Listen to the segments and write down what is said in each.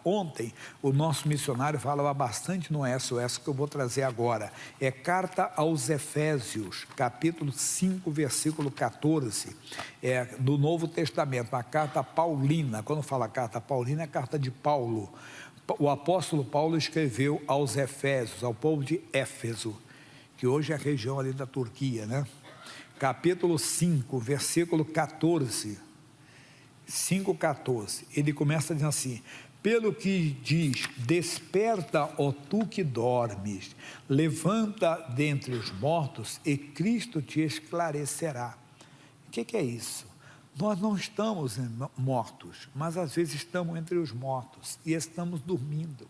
Ontem, o nosso missionário falava bastante no SOS, que eu vou trazer agora. É Carta aos Efésios, capítulo 5, versículo 14, do Novo Testamento, a carta paulina. Quando fala carta paulina, é a carta de Paulo. O apóstolo Paulo escreveu aos Efésios, ao povo de Éfeso, que hoje é a região ali da Turquia, né? Capítulo 5, versículo 14, 5,14, ele começa dizendo assim: pelo que diz, desperta, ó tu que dormes, levanta dentre os mortos e Cristo te esclarecerá. O que é isso? Nós não estamos mortos, mas às vezes estamos entre os mortos e estamos dormindo.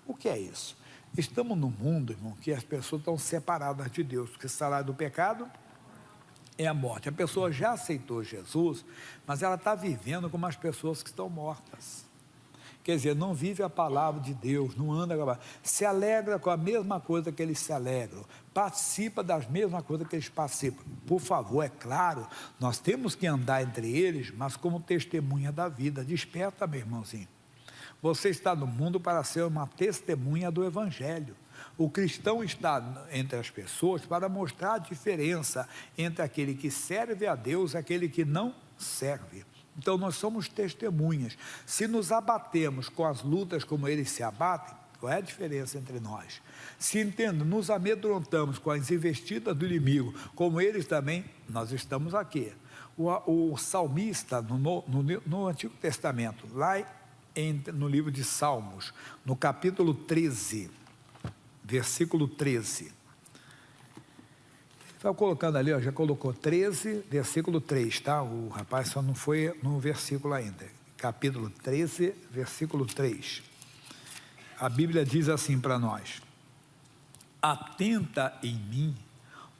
O que é isso? Estamos num mundo, irmão, que as pessoas estão separadas de Deus, porque o salário do pecado é a morte. A pessoa já aceitou Jesus, mas ela está vivendo como as pessoas que estão mortas. Quer dizer, não vive a palavra de Deus, não anda, se alegra com a mesma coisa que eles se alegram, participa das mesmas coisas que eles participam. Por favor, é claro, nós temos que andar entre eles, mas como testemunha da vida. Desperta, meu irmãozinho. Você está no mundo para ser uma testemunha do Evangelho. O cristão está entre as pessoas para mostrar a diferença entre aquele que serve a Deus e aquele que não serve. Então nós somos testemunhas. Se nos abatemos com as lutas como eles se abatem, qual é a diferença entre nós? Se nos amedrontamos com as investidas do inimigo, como eles também, nós estamos aqui. O salmista no Antigo Testamento, lá no livro de Salmos, no capítulo 13, versículo 13, está colocando ali, ó, já colocou 13, versículo 3, tá? O rapaz só não foi no versículo ainda. Capítulo 13, versículo 3. A Bíblia diz assim para nós: atenta em mim,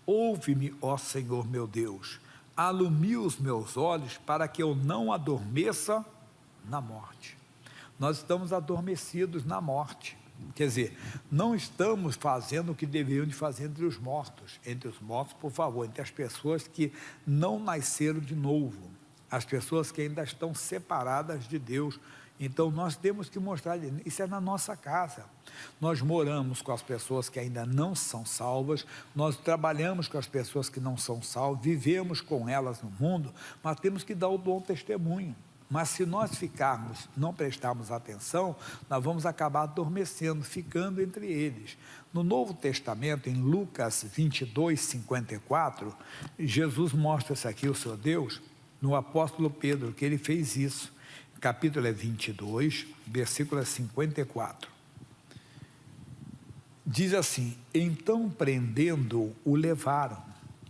ouve-me, ó Senhor meu Deus, alumia os meus olhos para que eu não adormeça na morte. Nós estamos adormecidos na morte. Quer dizer, não estamos fazendo o que deveriam de fazer entre os mortos, por favor, entre as pessoas que não nasceram de novo, as pessoas que ainda estão separadas de Deus. Então nós temos que mostrar, isso é na nossa casa, nós moramos com as pessoas que ainda não são salvas, nós trabalhamos com as pessoas que não são salvas, vivemos com elas no mundo, mas temos que dar o bom testemunho. Mas se nós não prestarmos atenção, nós vamos acabar adormecendo, ficando entre eles. No Novo Testamento, em Lucas 22, 54, Jesus mostra isso aqui, o seu Deus, no apóstolo Pedro, que ele fez isso. Capítulo é 22, versículo é 54. Diz assim: então prendendo-o, o levaram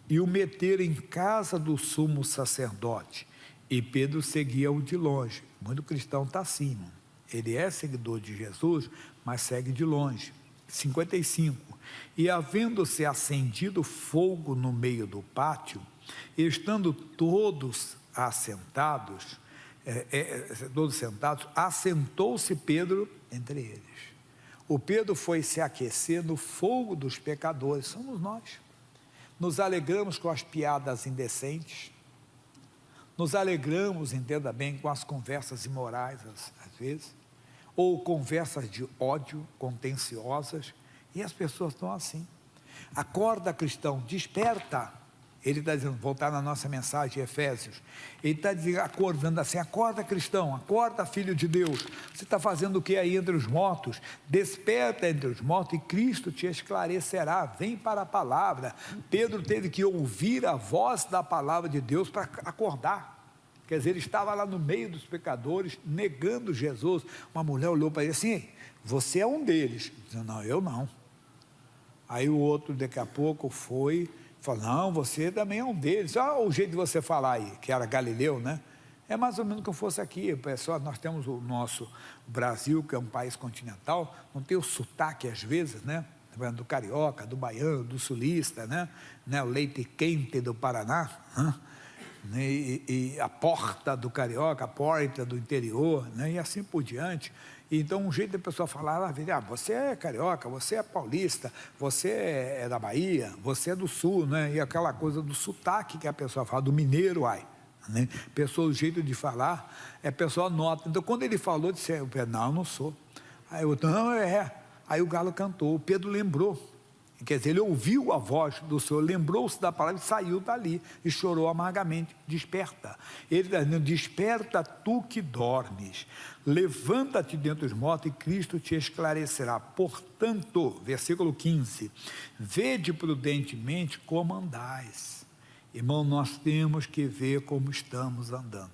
e o meteram em casa do sumo sacerdote. E Pedro seguia-o de longe. Muito cristão está assim, irmão. Ele é seguidor de Jesus, mas segue de longe. 55. E havendo-se acendido fogo no meio do pátio, estando todos sentados, assentou-se Pedro entre eles. O Pedro foi se aquecer no fogo dos pecadores, somos nós. Nos alegramos com as piadas indecentes, nos alegramos, entenda bem, com as conversas imorais, às vezes, ou conversas de ódio, contenciosas, e as pessoas estão assim. Acorda, cristão, desperta. Ele está dizendo, voltar na nossa mensagem, Efésios, ele está dizendo, acordando assim: acorda, cristão, acorda, filho de Deus, você está fazendo o que aí entre os mortos? Desperta entre os mortos e Cristo te esclarecerá, vem para a palavra. Pedro teve que ouvir a voz da palavra de Deus para acordar. Quer dizer, ele estava lá no meio dos pecadores, negando Jesus. Uma mulher olhou para ele assim: você é um deles. Dizendo, não, eu não. Aí o outro, daqui a pouco, falou, não, você também é um deles. Olha o jeito de você falar aí, que era Galileu, né? É mais ou menos que eu fosse aqui, pessoal. Nós temos o nosso Brasil, que é um país continental, não tem o sotaque às vezes, né? Do carioca, do baiano, do sulista, né? O leite quente do Paraná, né? E a porta do carioca, a porta do interior, né? E assim por diante. Então, um jeito da pessoa falar, você é carioca, você é paulista, você é da Bahia, você é do sul, né? E aquela coisa do sotaque que a pessoa fala, do mineiro, né? Pessoa, o jeito de falar, a pessoa nota. Então, quando ele falou, disse, não, eu não sou. Aí o outro, não, Aí o galo cantou, o Pedro lembrou. Quer dizer, ele ouviu a voz do Senhor, lembrou-se da palavra e saiu dali e chorou amargamente. Desperta. Ele está dizendo, desperta tu que dormes, levanta-te dentre os mortos e Cristo te esclarecerá. Portanto, versículo 15, vede prudentemente como andais. Irmão, nós temos que ver como estamos andando.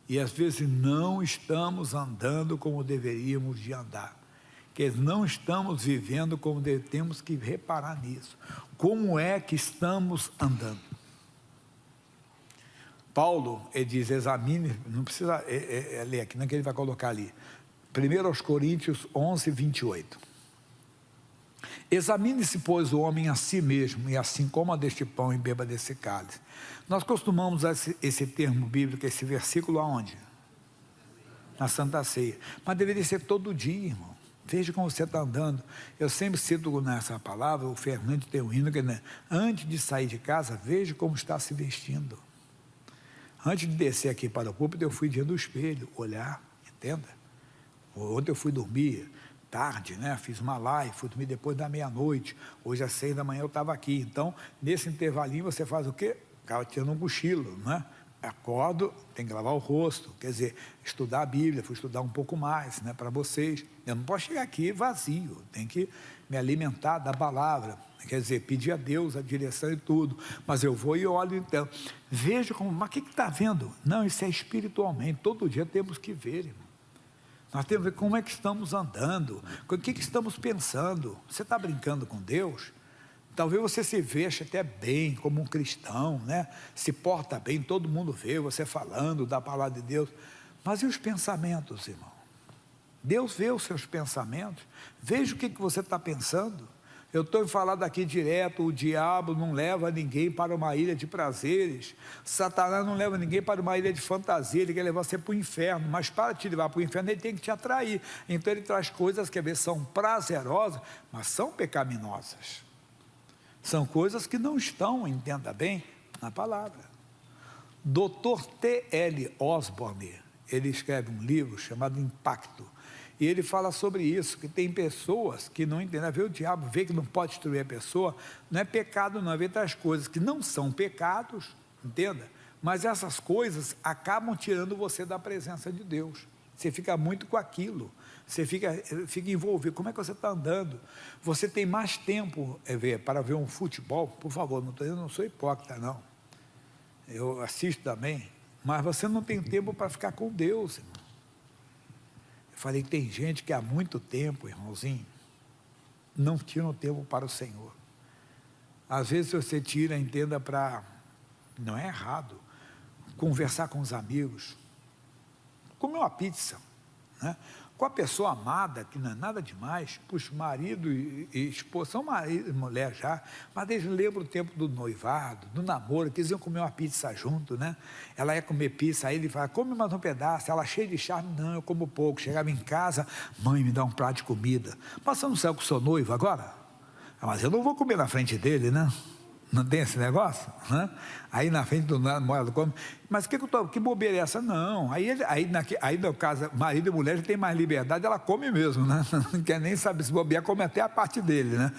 E às vezes não estamos andando como deveríamos de andar. Que não estamos vivendo como temos que reparar nisso. Como é que estamos andando? Paulo, ele diz, examine, não precisa ler aqui, não é que ele vai colocar ali. 1 Coríntios 11, 28. Examine-se, pois, o homem a si mesmo, e assim coma deste pão e beba desse cálice. Nós costumamos usar esse termo bíblico, esse versículo aonde? Na Santa Ceia. Mas deveria ser todo dia, irmão. Veja como você está andando. Eu sempre cito nessa palavra, o Fernando tem um hino que, né, antes de sair de casa, veja como está se vestindo. Antes de descer aqui para o púlpito, eu fui diante do espelho, olhar, entenda? Ontem eu fui dormir tarde, né? Fiz uma live, fui dormir depois da meia-noite. Hoje às 6 da manhã eu estava aqui. Então, nesse intervalinho você faz o quê? Acaba tirando um cochilo, né? Acordo, tem que lavar o rosto, quer dizer, estudar a Bíblia, fui estudar um pouco mais, né, para vocês. Eu não posso chegar aqui vazio, tenho que me alimentar da palavra, quer dizer, pedir a Deus a direção e tudo, mas eu vou e olho então, vejo como, mas o que está vendo? Não, isso é espiritualmente, todo dia temos que ver, irmão. Nós temos que ver como é que estamos andando, o que estamos pensando. Você está brincando com Deus? Talvez você se veja até bem como um cristão, né? Se porta bem, todo mundo vê você falando da palavra de Deus. Mas e os pensamentos, irmão? Deus vê os seus pensamentos. Veja o que você está pensando. Eu estou falando aqui direto, o diabo não leva ninguém para uma ilha de prazeres. Satanás não leva ninguém para uma ilha de fantasia, ele quer levar você para o inferno. Mas para te levar para o inferno, ele tem que te atrair. Então ele traz coisas que às vezes são prazerosas, mas são pecaminosas. São coisas que não estão, entenda bem, na palavra. Dr. T.L. Osborne, ele escreve um livro chamado Impacto, e ele fala sobre isso, que tem pessoas que não entendem, vê o diabo, vê que não pode destruir a pessoa, não é pecado não, é outras coisas que não são pecados, entenda, mas essas coisas acabam tirando você da presença de Deus, você fica muito com aquilo, você fica envolvido. Como é que você está andando? Você tem mais tempo para ver um futebol? Por favor, eu não sou hipócrita, não. Eu assisto também, mas você não tem tempo para ficar com Deus, irmão. Eu falei que tem gente que há muito tempo, irmãozinho, não tira um tempo para o Senhor. Às vezes você tira, entenda, não é errado, conversar com os amigos, comer uma pizza, né? Com a pessoa amada, que não é nada demais, puxa, marido e esposa, são marido e mulher já, mas eles lembram o tempo do noivado, do namoro, que eles iam comer uma pizza junto, né? Ela ia comer pizza, aí ele fala, come mais um pedaço, ela cheia de charme, não, eu como pouco. Chegava em casa, mãe, me dá um prato de comida. Mas você não sabe que eu sou noivo agora? Mas eu não vou comer na frente dele, né? Não tem esse negócio? Né? Aí na frente do namorado come. Mas que bobeira é essa? Não. Aí no caso, marido e mulher já tem mais liberdade, ela come mesmo, né? Não quer nem saber se bobear, come até a parte dele, né?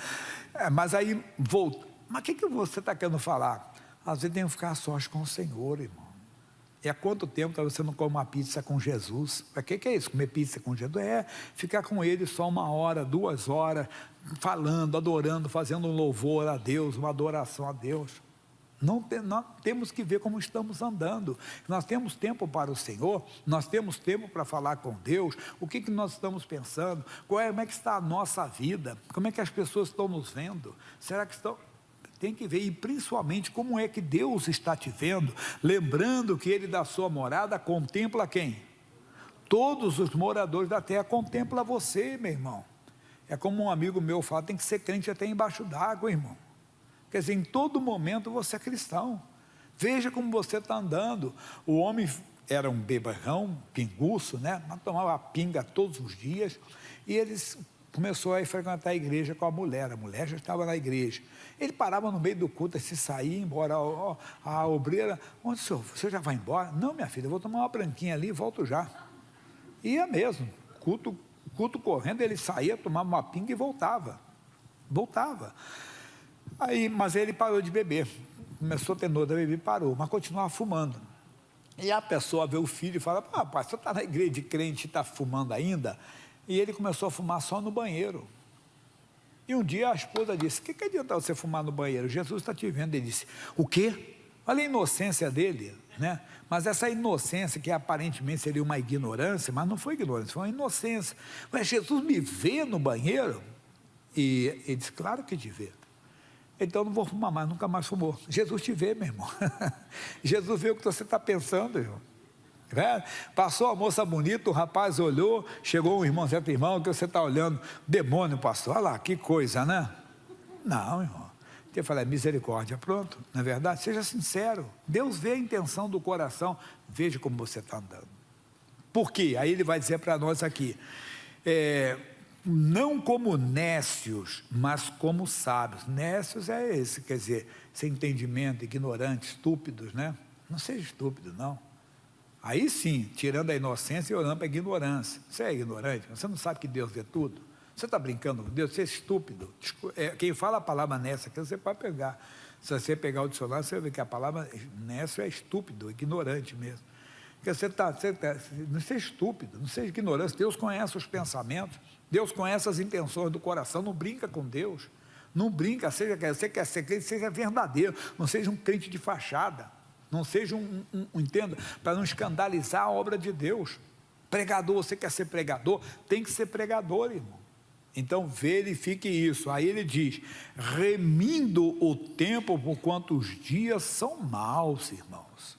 Mas aí volta. Mas o que você está querendo falar? Às vezes tem que ficar a sós com o Senhor, irmão. E há quanto tempo você não come uma pizza com Jesus? O que é isso, comer pizza com Jesus? É ficar com Ele só 1 hora, 2 horas, falando, adorando, fazendo um louvor a Deus, uma adoração a Deus. Nós temos que ver como estamos andando. Nós temos tempo para o Senhor, nós temos tempo para falar com Deus, o que nós estamos pensando, como é que está a nossa vida, como é que as pessoas estão nos vendo, será que estão... Tem que ver, e principalmente como é que Deus está te vendo, lembrando que Ele da sua morada contempla quem? Todos os moradores da terra, contempla você, meu irmão. É como um amigo meu fala, tem que ser crente até embaixo d'água, irmão. Quer dizer, em todo momento você é cristão. Veja como você está andando. O homem era um beberrão, pinguço, né? Mas tomava pinga todos os dias, e eles começou a ir frequentar a igreja com a mulher já estava na igreja. Ele parava no meio do culto, se saía, embora. A obreira, onde o senhor? Você já vai embora? Não, minha filha, eu vou tomar uma branquinha ali e volto já. Ia mesmo, culto correndo, ele saía, tomava uma pinga e voltava. Aí, mas ele parou de beber, começou a ter nojo de beber, parou, mas continuava fumando. E a pessoa vê o filho e fala, rapaz, você está na igreja de crente e está fumando ainda? E ele começou a fumar só no banheiro. E um dia a esposa disse, o que adianta você fumar no banheiro? Jesus está te vendo. Ele disse, o quê? Olha a inocência dele, né? Mas essa inocência, que aparentemente seria uma ignorância, mas não foi ignorância, foi uma inocência. Mas Jesus me vê no banheiro? E ele disse, claro que te vê. Então não vou fumar mais, nunca mais fumou. Jesus te vê, meu irmão. Jesus vê o que você está pensando, irmão. Passou a moça bonita, o rapaz olhou, chegou um irmão, certo irmão, que você está olhando, demônio, pastor, olha lá, que coisa, né? Não, irmão. Eu falei, misericórdia, pronto, não é verdade? Seja sincero, Deus vê a intenção do coração, veja como você está andando. Por quê? Aí ele vai dizer para nós aqui, não como nécios, mas como sábios. Nécios é esse, quer dizer, sem entendimento, ignorante, estúpidos, né? Não seja estúpido, não. Aí sim, tirando a inocência e olhando para a ignorância. Você é ignorante, você não sabe que Deus vê tudo. Você está brincando com Deus, você é estúpido. Quem fala a palavra nécio aqui, você pode pegar. Se você pegar o dicionário, você vai ver que a palavra nécio é estúpido, ignorante mesmo. Porque não seja estúpido, não seja ignorante. Deus conhece os pensamentos, Deus conhece as intenções do coração, não brinca com Deus. Não brinca, você quer ser crente, seja verdadeiro, não seja um crente de fachada. Não seja entenda, para não escandalizar a obra de Deus. Pregador, você quer ser pregador? Tem que ser pregador, irmão. Então verifique isso. Aí ele diz, remindo o tempo, porquanto os dias são maus, irmãos.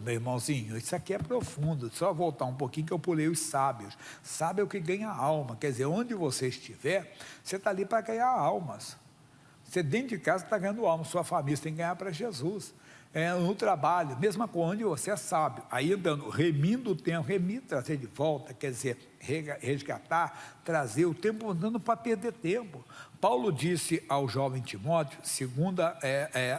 Meu irmãozinho, isso aqui é profundo. Só voltar um pouquinho que eu pulei os sábios. Sábio é o que ganha alma. Quer dizer, onde você estiver, você está ali para ganhar almas. Você dentro de casa está ganhando alma. Sua família tem que ganhar para Jesus. No trabalho, mesma coisa, onde você é sábio, aí andando, remindo o tempo, trazer de volta, quer dizer, resgatar, trazer o tempo andando para perder tempo. Paulo disse ao jovem Timóteo, segunda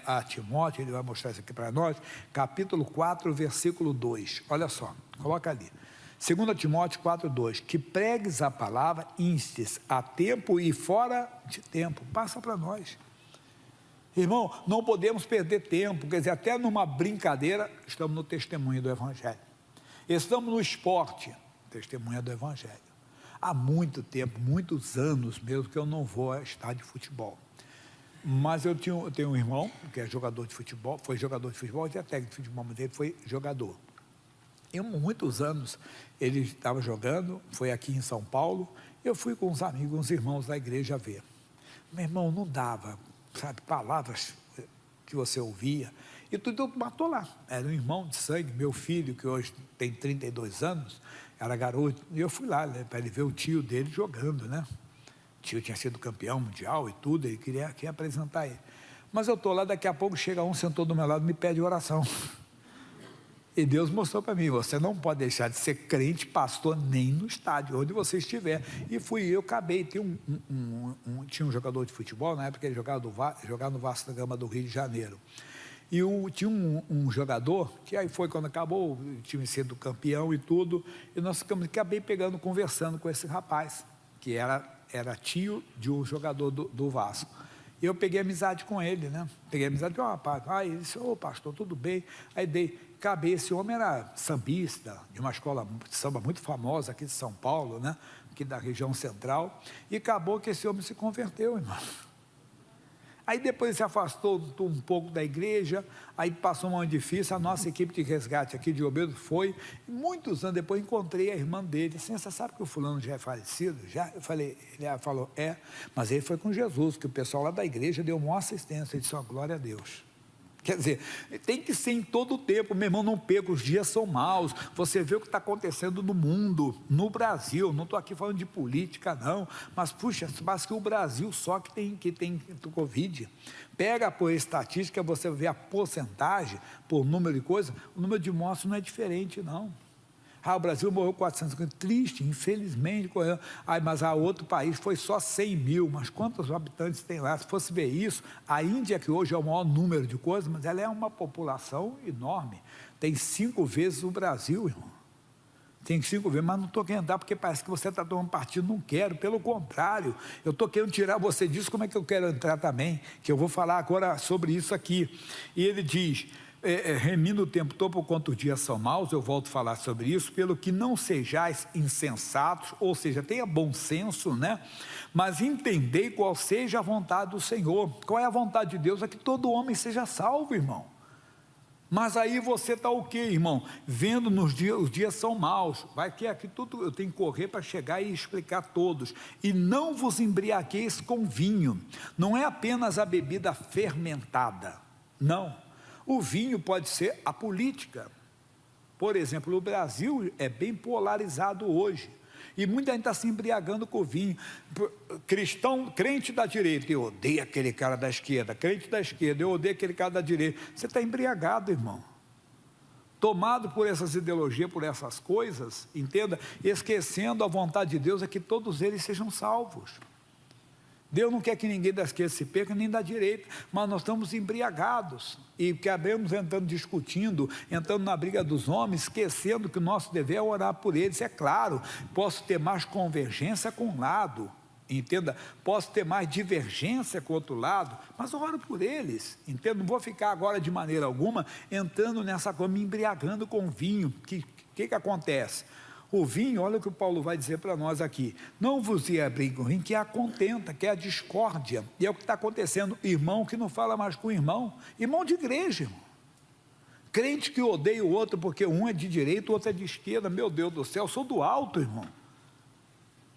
a Timóteo, ele vai mostrar isso aqui para nós, capítulo 4, versículo 2, olha só, coloca ali, 2 Timóteo 4, 2, que pregues a palavra, instes a tempo e fora de tempo, passa para nós. Irmão, não podemos perder tempo, quer dizer, até numa brincadeira, estamos no testemunho do Evangelho. Estamos no esporte, testemunha do Evangelho. Há muito tempo, muitos anos mesmo, que eu não vou a estádio de futebol. Mas eu tenho um irmão, que é jogador de futebol, foi jogador de futebol, e é técnico de futebol, mas ele foi jogador. E muitos anos ele estava jogando, foi aqui em São Paulo, eu fui com uns amigos, uns irmãos da igreja ver. Meu irmão, não dava, sabe, palavras que você ouvia, e tudo matou lá. Era um irmão de sangue, meu filho, que hoje tem 32 anos, era garoto, e eu fui lá, né, para ele ver o tio dele jogando, né? O tio tinha sido campeão mundial e tudo, ele queria apresentar ele. Mas eu estou lá, daqui a pouco chega um, sentou do meu lado, me pede oração. E Deus mostrou para mim, você não pode deixar de ser crente, pastor, nem no estádio, onde você estiver. E fui eu, acabei, tinha um jogador de futebol, na época ele jogava no Vasco da Gama do Rio de Janeiro. E tinha um jogador, que aí foi quando acabou, o time sendo campeão e tudo, e nós acabei conversando com esse rapaz, que era tio de um jogador do Vasco. E eu peguei amizade com ele, né? Peguei amizade com o rapaz. Aí ele disse, pastor, tudo bem? Aí esse homem era sambista, de uma escola de samba muito famosa aqui de São Paulo, né? Aqui da região central, e acabou que esse homem se converteu, irmão. Aí depois se afastou um pouco da igreja, aí passou um ano difícil, a nossa equipe de resgate aqui de Obedo foi, e muitos anos depois encontrei a irmã dele, assim, você sabe que o fulano já é falecido? Já? Eu falei, ele falou, mas ele foi com Jesus, que o pessoal lá da igreja deu uma assistência, ele disse, glória a Deus. Quer dizer, tem que ser em todo o tempo, meu irmão, não perca, os dias são maus, você vê o que está acontecendo no mundo, no Brasil, não estou aqui falando de política não, mas puxa, mas que o Brasil só que tem Covid, pega por estatística, você vê a porcentagem, por número de coisas, o número de mortes não é diferente não, Ah, o Brasil morreu 450, triste, infelizmente, correu. Ah, mas outro país foi só 100 mil, mas quantos habitantes tem lá? Se fosse ver isso, a Índia, que hoje é o maior número de coisas, mas ela é uma população enorme, tem 5 vezes o Brasil, irmão. Tem 5 vezes, mas não estou querendo dar, porque parece que você está tomando partido, não quero, pelo contrário, eu estou querendo tirar você disso, como é que eu quero entrar também, que eu vou falar agora sobre isso aqui. E ele diz... remindo o tempo todo, por quanto os dias são maus, eu volto a falar sobre isso, pelo que não sejais insensatos, ou seja, tenha bom senso, né? Mas entendei qual seja a vontade do Senhor. Qual é a vontade de Deus? É que todo homem seja salvo, irmão. Mas aí você está o quê, irmão? Vendo os dias são maus, vai que aqui tudo, eu tenho que correr para chegar e explicar todos. E não vos embriagueis com vinho, não é apenas a bebida fermentada, não. O vinho pode ser a política. Por exemplo, o Brasil é bem polarizado hoje. E muita gente está se embriagando com o vinho. Crente da direita, eu odeio aquele cara da esquerda. Crente da esquerda, eu odeio aquele cara da direita. Você está embriagado, irmão. Tomado por essas ideologias, por essas coisas, entenda, esquecendo a vontade de Deus é que todos eles sejam salvos. Deus não quer que ninguém da esquerda se perca, nem da direita, mas nós estamos embriagados e acabamos entrando, discutindo, entrando na briga dos homens, esquecendo que o nosso dever é orar por eles. É claro, posso ter mais convergência com um lado, entenda, posso ter mais divergência com o outro lado, mas eu oro por eles, entenda, não vou ficar agora de maneira alguma entrando nessa coisa, me embriagando com vinho. Que acontece? O vinho, olha o que o Paulo vai dizer para nós aqui, não vos embriagueis com vinho, que é a contenta, que é a discórdia, e é o que está acontecendo, irmão que não fala mais com irmão de igreja, irmão. Crente que odeia o outro porque um é de direita, o outro é de esquerda, meu Deus do céu, eu sou do alto, irmão.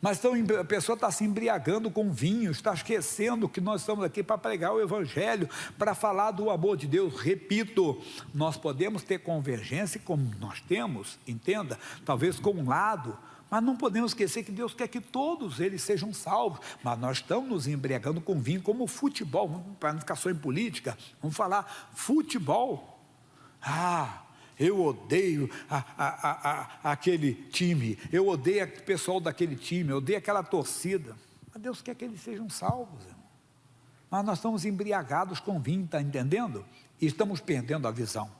Mas então, a pessoa está se embriagando com vinho, está esquecendo que nós estamos aqui para pregar o Evangelho, para falar do amor de Deus. Repito, nós podemos ter convergência como nós temos, entenda, talvez com um lado, mas não podemos esquecer que Deus quer que todos eles sejam salvos. Mas nós estamos nos embriagando com vinho, como futebol, para não ficar só em política, vamos falar futebol. Eu odeio aquele time, eu odeio o pessoal daquele time, eu odeio aquela torcida. Mas Deus quer que eles sejam salvos, irmão. Mas nós estamos embriagados com vinho, está entendendo? E estamos perdendo a visão.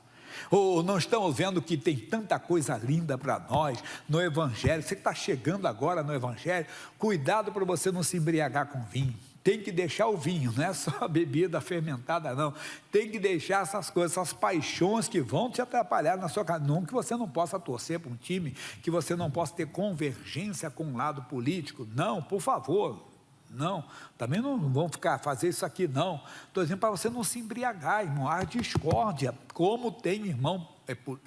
Ou não estamos vendo que tem tanta coisa linda para nós no Evangelho. Você que está chegando agora no Evangelho, cuidado para você não se embriagar com vinho. Tem que deixar o vinho, não é só a bebida fermentada, não. Tem que deixar essas coisas, essas paixões que vão te atrapalhar na sua casa. Não que você não possa torcer para um time, que você não possa ter convergência com um lado político. Não, por favor, não. Também não vão fazer isso aqui, não. Estou dizendo para você não se embriagar, irmão. Há discórdia. Como tem irmão,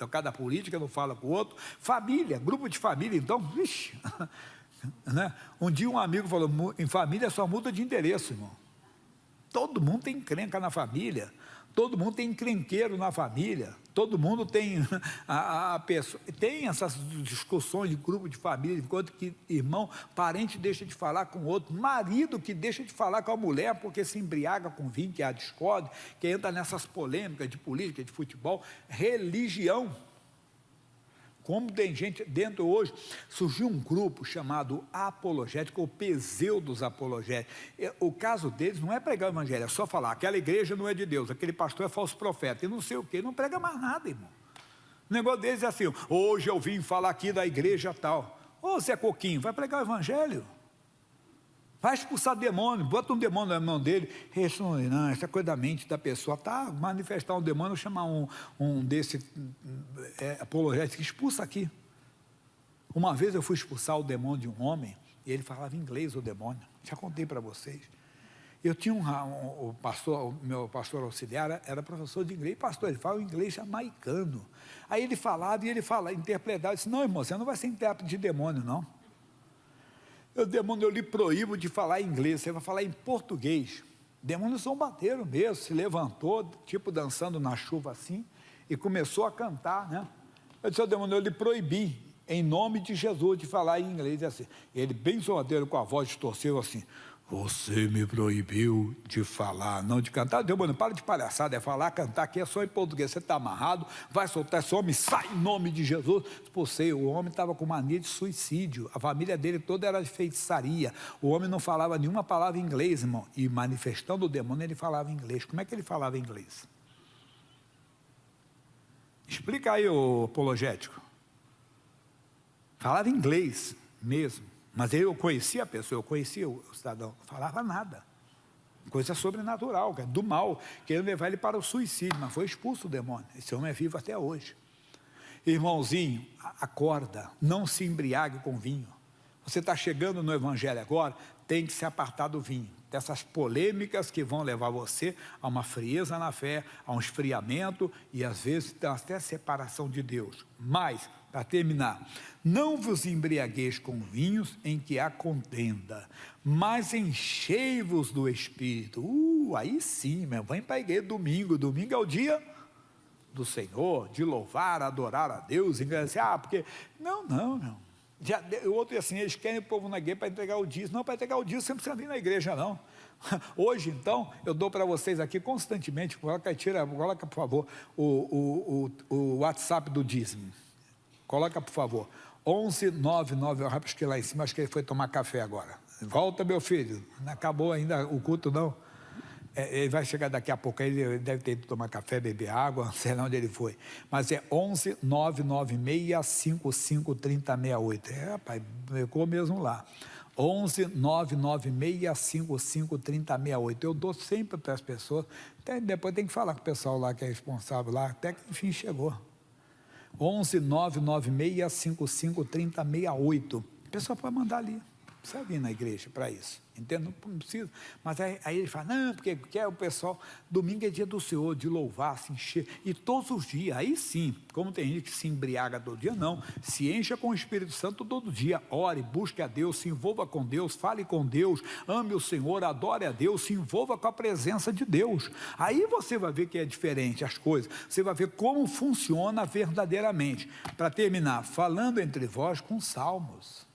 cada política não fala com o outro. Família, grupo de família, então, vixi... Né? Um dia um amigo falou, em família só muda de endereço, irmão. Todo mundo tem encrenca na família, todo mundo tem encrenqueiro na família, todo mundo tem a pessoa, tem essas discussões de grupo de família, enquanto que irmão, parente deixa de falar com o outro, marido que deixa de falar com a mulher porque se embriaga com vinho, que é a discórdia, que entra nessas polêmicas de política, de futebol, religião. Como tem gente dentro hoje, surgiu um grupo chamado apologético, ou pseudos apologéticos. O caso deles não é pregar o Evangelho, é só falar, aquela igreja não é de Deus, aquele pastor é falso profeta, e não sei o quê, não prega mais nada, irmão. O negócio deles é assim, hoje eu vim falar aqui da igreja tal. Ô Zé Coquinho, vai pregar o Evangelho? Vai expulsar demônio, bota um demônio na mão dele. Não, essa coisa da mente da pessoa, tá? Manifestar um demônio, chamar um desse apologético, expulsa aqui. Uma vez eu fui expulsar o demônio de um homem, e ele falava inglês, o demônio. Já contei para vocês. Eu tinha o meu pastor auxiliar, era professor de inglês, pastor, ele fala inglês jamaicano. Aí ele falava, interpretava, eu disse, não, irmão, você não vai ser intérprete de demônio, não. Eu lhe proíbo de falar inglês, você vai falar em português. Demônios zombateiro mesmo, se levantou, tipo dançando na chuva assim, e começou a cantar, né? Eu disse ao demônio, eu lhe proibi. em nome de Jesus, de falar em inglês assim. Ele bem zoadeiro, com a voz distorceu assim: você me proibiu de falar, não de cantar. Demônio, para de palhaçada, é falar, cantar, aqui é só em português. Você está amarrado, vai soltar esse homem, sai em nome de Jesus. Expulsei. O homem estava com mania de suicídio, a família dele toda era de feitiçaria. O homem não falava nenhuma palavra em inglês, irmão, e manifestando o demônio, ele falava inglês. Como é que ele falava inglês? Explica aí, ô apologético. Falava inglês mesmo. Mas eu conhecia a pessoa, eu conhecia o cidadão, não falava nada. Coisa sobrenatural, do mal, querendo levar ele para o suicídio, mas foi expulso o demônio. Esse homem é vivo até hoje. Irmãozinho, acorda, não se embriague com vinho. Você está chegando no evangelho agora, tem que se apartar do vinho, dessas polêmicas que vão levar você a uma frieza na fé, a um esfriamento e às vezes até a separação de Deus. Mas, para terminar, não vos embriagueis com vinhos em que há contenda, mas enchei-vos do Espírito. Aí sim, meu, vem para a igreja domingo. Domingo é o dia do Senhor, de louvar, adorar a Deus, engrandecer. Porque... Não. Já, o outro é assim, eles querem o povo na igreja para entregar o dízimo. Não, para entregar o dízimo você não precisa vir na igreja, não. Hoje, então, eu dou para vocês aqui constantemente, coloca, por favor, o WhatsApp do dízimo. Coloca, por favor, 1199, acho que lá em cima, acho que ele foi tomar café agora. Volta, meu filho, não acabou ainda o culto, não. Ele vai chegar daqui a pouco, ele deve ter ido tomar café, beber água, não sei lá onde ele foi. Mas é 11-996-55-3068. Rapaz, ficou mesmo lá. 11-996-55-3068. Eu dou sempre para as pessoas, depois tem que falar com o pessoal lá que é responsável lá, até que enfim chegou. 11-996-55-3068. A pessoa pode mandar ali, não precisa vir na igreja para isso, entende? Não precisa, mas aí ele fala, não, porque quer o pessoal, domingo é dia do Senhor, de louvar, se encher, e todos os dias, aí sim, como tem gente que se embriaga todo dia, não, se encha com o Espírito Santo todo dia, ore, busque a Deus, se envolva com Deus, fale com Deus, ame o Senhor, adore a Deus, se envolva com a presença de Deus, aí você vai ver que é diferente as coisas, você vai ver como funciona verdadeiramente. Para terminar, falando entre vós com salmos,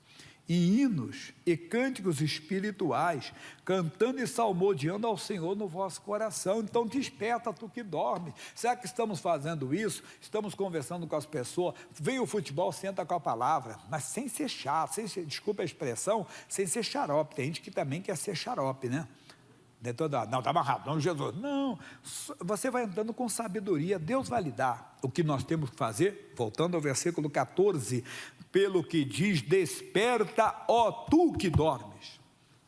e hinos e cânticos espirituais, cantando e salmodiando ao Senhor no vosso coração. Então desperta tu que dorme. Será que estamos fazendo isso? Estamos conversando com as pessoas, vem o futebol, senta com a palavra, mas sem ser chato, desculpa a expressão, sem ser xarope. Tem gente que também quer ser xarope, né? Não, está amarrado, não, Jesus. Não, você vai andando com sabedoria, Deus vai lhe dar o que nós temos que fazer. Voltando ao versículo 14, pelo que diz, desperta, ó tu que dormes.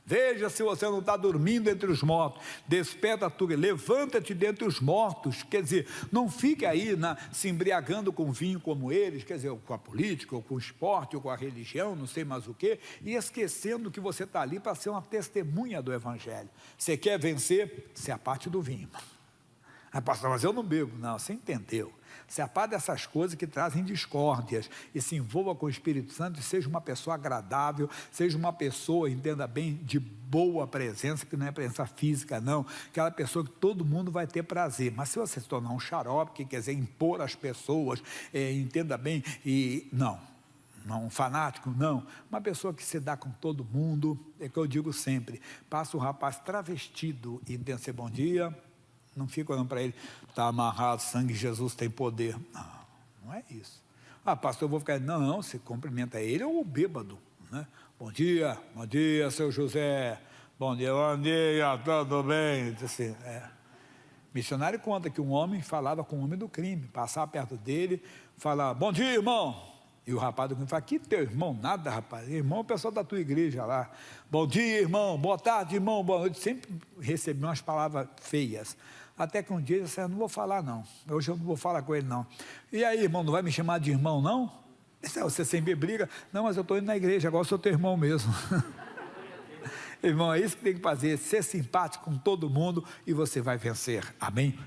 Veja se você não está dormindo entre os mortos, desperta tu, levanta-te dentre os mortos, quer dizer, não fique aí se embriagando com vinho como eles, quer dizer, com a política, ou com o esporte, ou com a religião, não sei mais o quê, e esquecendo que você está ali para ser uma testemunha do Evangelho. Você quer vencer, se aparte do vinho. Pastor, mas eu não bebo. Não, você entendeu. Se aparte dessas coisas que trazem discórdias e se envolva com o Espírito Santo e seja uma pessoa agradável, seja uma pessoa, entenda bem, de boa presença, que não é presença física não, aquela pessoa que todo mundo vai ter prazer. Mas se você se tornar um xarope, que quer dizer impor às pessoas, entenda bem, e não, um fanático, não, uma pessoa que se dá com todo mundo, é que eu digo sempre, passa um rapaz travestido e pensa, bom dia, não fica olhando para ele, está amarrado, sangue de Jesus tem poder. Não é isso. Pastor, eu vou ficar... Não, você cumprimenta ele ou o bêbado, né? Bom dia, seu José. Bom dia, tudo bem? Assim, Missionário conta que um homem falava com o homem do crime, passava perto dele, falava, bom dia, irmão. E o rapaz do crime fala, que teu irmão? Nada, rapaz. Irmão é o pessoal da tua igreja lá. Bom dia, irmão. Boa tarde, irmão. Boa noite. Sempre recebia umas palavras feias. Até que um dia ele disse, não vou falar não. Hoje eu não vou falar com ele não. E aí, irmão, não vai me chamar de irmão não? Você sempre briga. Não, mas eu estou indo na igreja, agora eu sou teu irmão mesmo. Irmão, é isso que tem que fazer. Ser simpático com todo mundo e você vai vencer. Amém?